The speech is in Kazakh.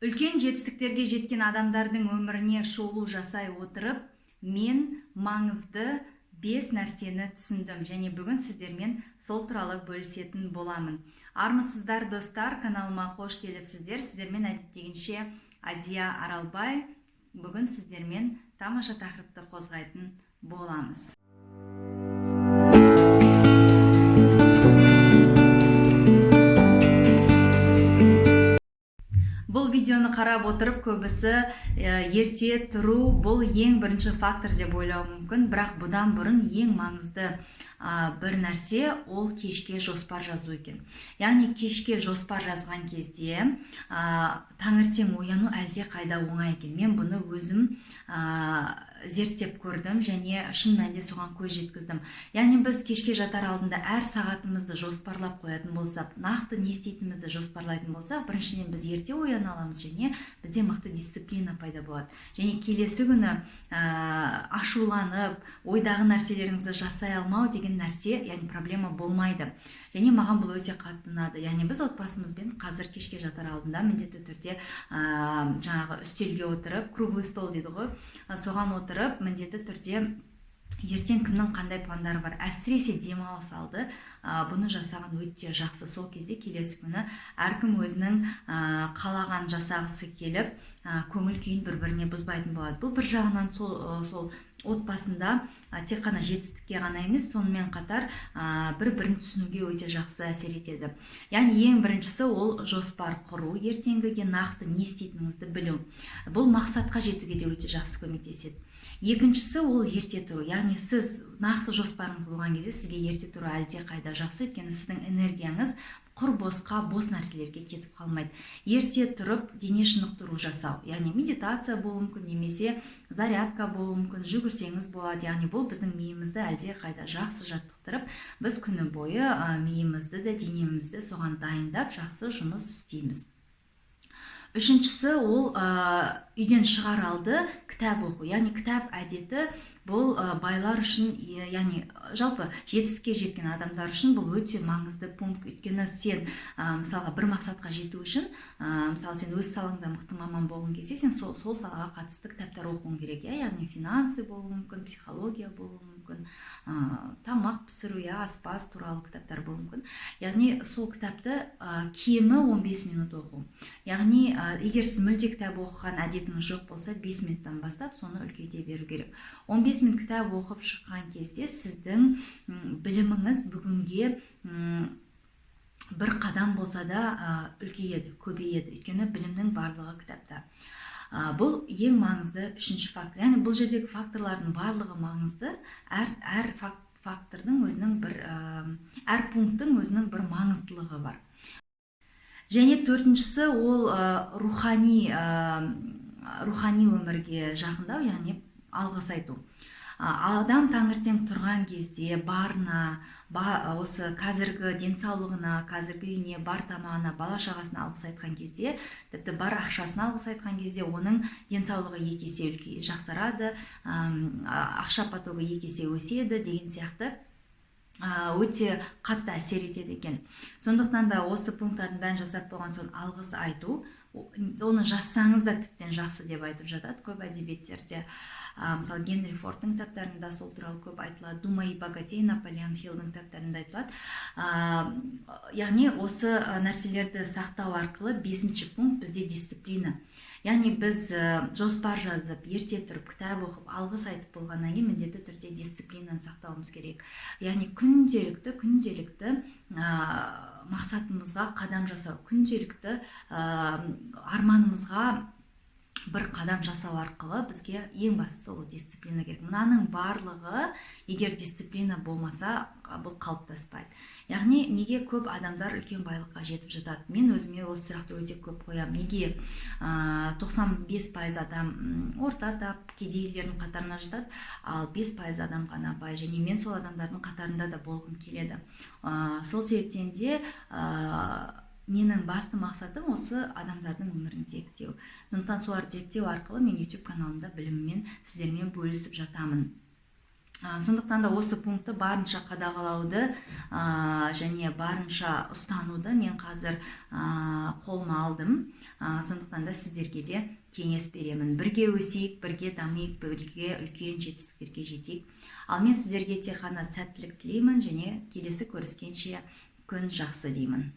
Үлкен жетістіктерге жеткен адамдардың өміріне шолу жасай отырып, мен маңызды 5 нәрсені түсіндім және бүгін сіздермен сол туралы бөлісетін боламын. Армысыздар достар, каналыма қош келіпсіздер. Сіздермен әдеттегенше Адия Аралбай. Бүгін сіздермен тамаша тақырыпты қозғайтын боламыз. Бұл видеоны қарап отырып, көбісі ерте тұру бұл ең бірінші фактор деп ойлауы мүмкін, бірақ бұдан бұрын ең маңызды бір нәрсе ол кешке жоспар жазу екен. Яғни кешке жоспар жазған кезде таңертең ояну әлде қайда оңай екен. Мен бұны өзім зерттеп көрдім және шын мәнінде соған көз жеткіздім. Яғни біз кешке жатар алдында әр сағатымызды жоспарлап қоятын болсақ, нақты не істейтінімізді жоспарлайтын болсақ, біріншіден біз ерте ояна аламыз және бізде мықты дисциплина пайда болады. Және келесі күні ашуланып, ойдағы нәрселеріңізді жасай алмау деген нәрсе, яғни проблема болмайды. Және маған бұл өте қатты ұнады. Яғни біз отбасымызбен қазір кешке жатар алдында міндетті түрде жаңағы үстелге отырып, круглый стол дейді ғой, соған отырып міндетті түрде ертең кімнің қандай пландары бар, әсіресе демалыс алды бұны жасаған өте жақсы. Сол кезде келесі күні әркім өзінің қалаған жасағысы келіп, көңіл күйін бір-біріне бұзбайтын болады. Бұл бір жағынан сол отбасында тек қана жетістікке ғана емес, сонымен қатар бір-бірін түсінуге өте жақсы әсер етеді. Яғни ең біріншісі ол жоспар құру, ертеңгіге нақты не істейтініңізді білу. Бұл мақсатқа жетуге де өте жақсы көмектеседі. Екіншісі ол ерте тұру. Яғни сіз нақты жоспарыңыз болған кезде сізге ерте тұру әлде қайда жақсы, өйткені сіздің энергияңыз құр босқа, бос нәрселерге кетіп қалмайды. Ерте тұрып дене шынықтыру жасау, яғни медитация болуы мүмкін, немесе зарядка болуы мүмкін, жүгірсеңіз болады. Яғни бұл біздің миымызды әлде қайда жақсы жаттықтырып, біз күні бойы миымызды да денемізді соған дайындап жақсы жұмыс істейміз. Үшіншісі ол үйден шығар алды кітап оқу. Яғни кітап әдеті бұл байлар үшін, яғни жалпы жетістікке жеткен адамдар үшін бұл өте маңызды пункт. Өйткені сен мысалға бір мақсатқа жету үшін, мысалы сен өз салаңда мықты маман болғың келсе, сен сол салаға қатысты кітаптар оқуың керек. Яғни финансы болуы мүмкін, психология болуы мүмкін, тамақ пісіру, аспаз туралы кітаптар болуы мүмкін. Яғни сол кітапты кемі 15 минут оқу. Яғни егер сіз мүлде кітап оқыған әдетіңіз жоқ болса, 5 минуттан бастап соны үлкейте беру керек. 15 минут кітап оқып шыққан кезде сіздің біліміңіз бүгінге бір қадам болса да үлкейеді, көбейеді. Өйткені білімнің барлығы кітапта. Бұл ең маңызды үшінші фактор. Яғни бұл жердегі факторлардың барлығы маңызды. Әр фактордың өзінің әр пункттың өзінің бір маңыздылығы бар. Және төртіншісі ол рухани өмірге жақындау, яғни алғыс айту. Адам таңертең тұрған кезде барына, осы қазіргі денсаулығына, қазіргі үйіне, бар тамағына, бала шағасына алғыс айтқан кезде, тіпті бар ақшасына алғыс айтқан кезде, оның денсаулығы екі есе жақсарады, ақша потогы екі есе өседі деген сияқты өте қатты әсер етеді екен. Сондықтан да осы пункттардың бәрін жасап болған соң алғыс айту, оны жазсаңыз да тіптен жақсы деп айтып жатады көп әдебиеттерде. Мысалы Генри Фордтың кітаптарында сол туралы көп айтылады, Думай и богатей, Наполеон Хиллдің кітаптарында айтылады. Яғни осы нәрселерді сақтау арқылы 5-ші пункт бізде дисциплина. Яғни біз жоспар жазып, ерте тұрып, кітап оқып, алғыс айтып болғаннан кейін міндетті түрде дисциплинаны сақтауымыз керек. Яғни күнделікті мақсатымызға қадам жасау, күнделікті арманымызға бір қадам жасау арқылы бізге ең бастысы ол дисциплина керек. Мынаның барлығы, егер дисциплина болмаса, бұл қалыптаспайды. Яғни неге көп адамдар үлкен байлыққа жетіп жатады? Мен өзіме осы сұрақты өте көп қоямын. Неге 95% адам орта тап, кедейлердің қатарына жатады, ал 5% адам ғана бай. Және мен сол адамдардың қатарында да болғым келеді. Сол себептен де менің басты мақсатым осы адамдардың өмірін зерттеу. Сондықтан соларды зерттеу арқылы мен YouTube каналымда біліммен сіздермен бөлісіп жатамын. Сондықтан да осы пунктті барынша қадағалауды және барынша ұстануды мен қазір қолыма алдым. Сондықтан да сіздерге де кеңес беремін. Бірге өсейік, бірге дамиық, бірге үлкен жетістіктерге жетейік. Ал мен сіздерге тек қана сәттілік тілеймін және келесі көріскенше күн жақсы деймін.